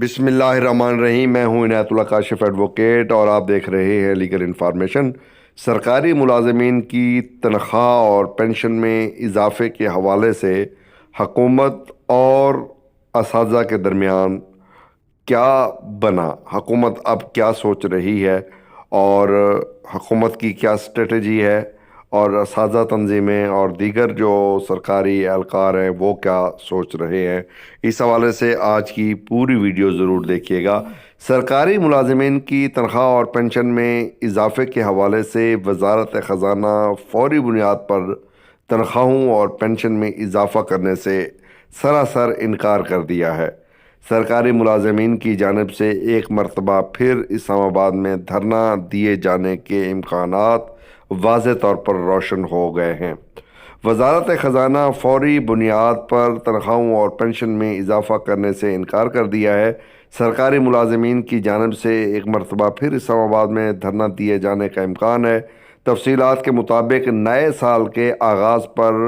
بسم اللہ الرحمن الرحیم۔ میں ہوں عنایت اللہ کاشف ایڈوکیٹ اور آپ دیکھ رہے ہیں لیگل انفارمیشن۔ سرکاری ملازمین کی تنخواہ اور پینشن میں اضافے کے حوالے سے حکومت اور اساتذہ کے درمیان کیا بنا؟ حکومت اب کیا سوچ رہی ہے اور حکومت کی کیا اسٹریٹجی ہے، اور اساتذہ تنظیمیں اور دیگر جو سرکاری اہلکار ہیں وہ کیا سوچ رہے ہیں؟ اس حوالے سے آج کی پوری ویڈیو ضرور دیکھیے گا۔ سرکاری ملازمین کی تنخواہ اور پینشن میں اضافے کے حوالے سے وزارت خزانہ فوری بنیاد پر تنخواہوں اور پینشن میں اضافہ کرنے سے سراسر انکار کر دیا ہے۔ سرکاری ملازمین کی جانب سے ایک مرتبہ پھر اسلام آباد میں دھرنا دیے جانے کے امکانات واضح طور پر روشن ہو گئے ہیں۔ وزارت خزانہ فوری بنیاد پر تنخواہوں اور پینشن میں اضافہ کرنے سے انکار کر دیا ہے۔ سرکاری ملازمین کی جانب سے ایک مرتبہ پھر اسلام آباد میں دھرنا دیے جانے کا امکان ہے۔ تفصیلات کے مطابق نئے سال کے آغاز پر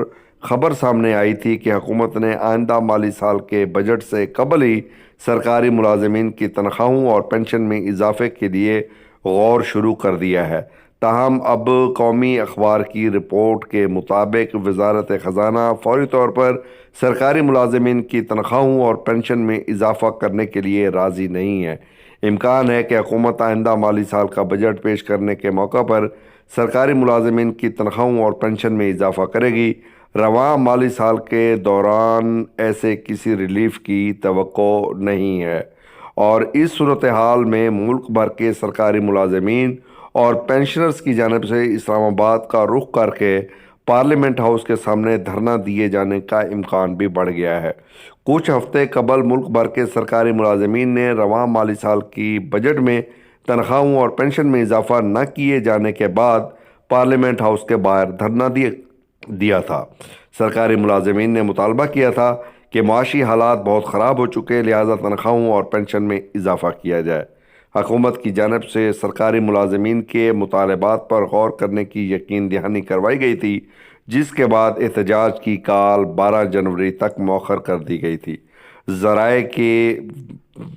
خبر سامنے آئی تھی کہ حکومت نے آئندہ مالی سال کے بجٹ سے قبل ہی سرکاری ملازمین کی تنخواہوں اور پینشن میں اضافے کے لیے غور شروع کر دیا ہے۔ تاہم اب قومی اخبار کی رپورٹ کے مطابق وزارت خزانہ فوری طور پر سرکاری ملازمین کی تنخواہوں اور پینشن میں اضافہ کرنے کے لیے راضی نہیں ہے۔ امکان ہے کہ حکومت آئندہ مالی سال کا بجٹ پیش کرنے کے موقع پر سرکاری ملازمین کی تنخواہوں اور پینشن میں اضافہ کرے گی۔ رواں مالی سال کے دوران ایسے کسی ریلیف کی توقع نہیں ہے، اور اس صورتحال میں ملک بھر کے سرکاری ملازمین اور پینشنرز کی جانب سے اسلام آباد کا رخ کر کے پارلیمنٹ ہاؤس کے سامنے دھرنا دیے جانے کا امکان بھی بڑھ گیا ہے۔ کچھ ہفتے قبل ملک بھر کے سرکاری ملازمین نے رواں مالی سال کی بجٹ میں تنخواہوں اور پینشن میں اضافہ نہ کیے جانے کے بعد پارلیمنٹ ہاؤس کے باہر دھرنا دیا تھا۔ سرکاری ملازمین نے مطالبہ کیا تھا کہ معاشی حالات بہت خراب ہو چکے، لہذا تنخواہوں اور پینشن میں اضافہ کیا جائے۔ حکومت کی جانب سے سرکاری ملازمین کے مطالبات پر غور کرنے کی یقین دہانی کروائی گئی تھی، جس کے بعد احتجاج کی کال 12 جنوری تک مؤخر کر دی گئی تھی۔ ذرائع کی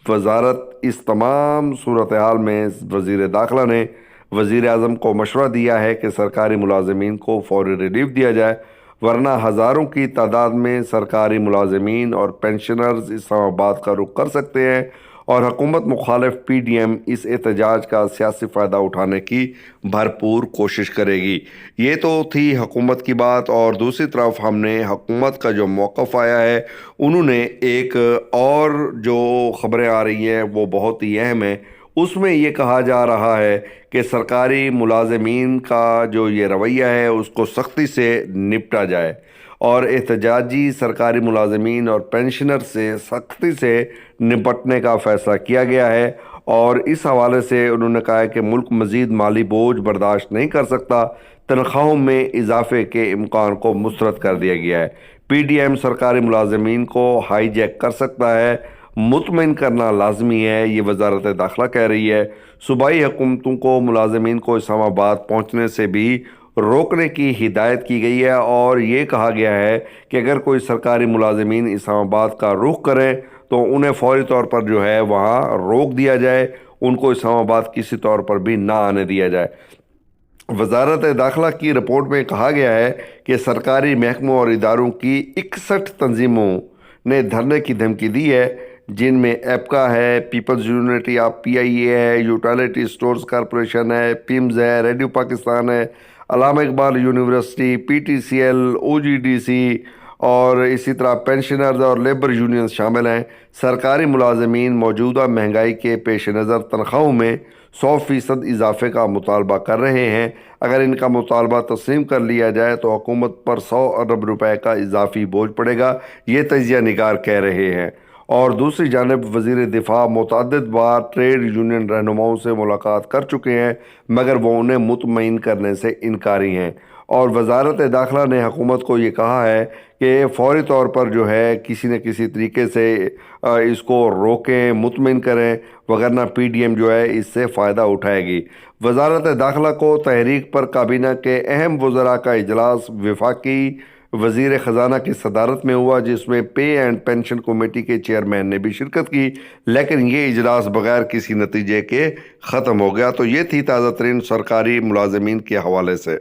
وزارت اس تمام صورتحال میں وزیر داخلہ نے وزیر اعظم کو مشورہ دیا ہے کہ سرکاری ملازمین کو فوری ریلیف دیا جائے، ورنہ ہزاروں کی تعداد میں سرکاری ملازمین اور پینشنرز اسلام آباد کا رخ کر سکتے ہیں، اور حکومت مخالف پی ڈی ایم اس احتجاج کا سیاسی فائدہ اٹھانے کی بھرپور کوشش کرے گی۔ یہ تو تھی حکومت کی بات، اور دوسری طرف ہم نے حکومت کا جو موقف آیا ہے، انہوں نے ایک اور جو خبریں آ رہی ہیں وہ بہت ہی اہم ہیں۔ اس میں یہ کہا جا رہا ہے کہ سرکاری ملازمین کا جو یہ رویہ ہے اس کو سختی سے نپٹا جائے، اور احتجاجی سرکاری ملازمین اور پینشنر سے سختی سے نپٹنے کا فیصلہ کیا گیا ہے، اور اس حوالے سے انہوں نے کہا ہے کہ ملک مزید مالی بوجھ برداشت نہیں کر سکتا۔ تنخواہوں میں اضافے کے امکان کو مسترد کر دیا گیا ہے۔ پی ڈی ایم سرکاری ملازمین کو ہائی جیک کر سکتا ہے، مطمئن کرنا لازمی ہے، یہ وزارت داخلہ کہہ رہی ہے۔ صوبائی حکومتوں کو ملازمین کو اسلام آباد پہنچنے سے بھی روکنے کی ہدایت کی گئی ہے، اور یہ کہا گیا ہے کہ اگر کوئی سرکاری ملازمین اسلام آباد کا رخ کریں تو انہیں فوری طور پر جو ہے وہاں روک دیا جائے، ان کو اسلام آباد کسی طور پر بھی نہ آنے دیا جائے۔ وزارت داخلہ کی رپورٹ میں کہا گیا ہے کہ سرکاری محکموں اور اداروں کی 61 تنظیموں نے دھرنے کی دھمکی دی ہے، جن میں ایپکا ہے، پیپلز یونٹی آف پی آئی اے ہے، یوٹیلیٹی سٹورز کارپوریشن ہے، پیمز ہے، ریڈیو پاکستان ہے، Allama Iqbal university, P T C L, O G D C, اور اسی طرح پینشنرز اور لیبر یونینز شامل ہیں۔ سرکاری ملازمین موجودہ مہنگائی کے پیش نظر تنخواہوں میں 100% اضافے کا مطالبہ کر رہے ہیں۔ اگر ان کا مطالبہ تسلیم کر لیا جائے تو حکومت پر 100 ارب روپے کا اضافی بوجھ پڑے گا، یہ تجزیہ نگار کہہ رہے ہیں۔ اور دوسری جانب وزیر دفاع متعدد بار ٹریڈ یونین رہنماؤں سے ملاقات کر چکے ہیں، مگر وہ انہیں مطمئن کرنے سے انکاری ہیں، اور وزارت داخلہ نے حکومت کو یہ کہا ہے کہ فوری طور پر جو ہے کسی نہ کسی طریقے سے اس کو روکیں، مطمئن کریں، وگرنہ پی ڈی ایم جو ہے اس سے فائدہ اٹھائے گی۔ وزارت داخلہ کو تحریک پر کابینہ کے اہم وزراء کا اجلاس وفاقی وزیر خزانہ کی صدارت میں ہوا، جس میں پے اینڈ پینشن کمیٹی کے چیئرمین نے بھی شرکت کی، لیکن یہ اجلاس بغیر کسی نتیجے کے ختم ہو گیا۔ تو یہ تھی تازہ ترین سرکاری ملازمین کے حوالے سے۔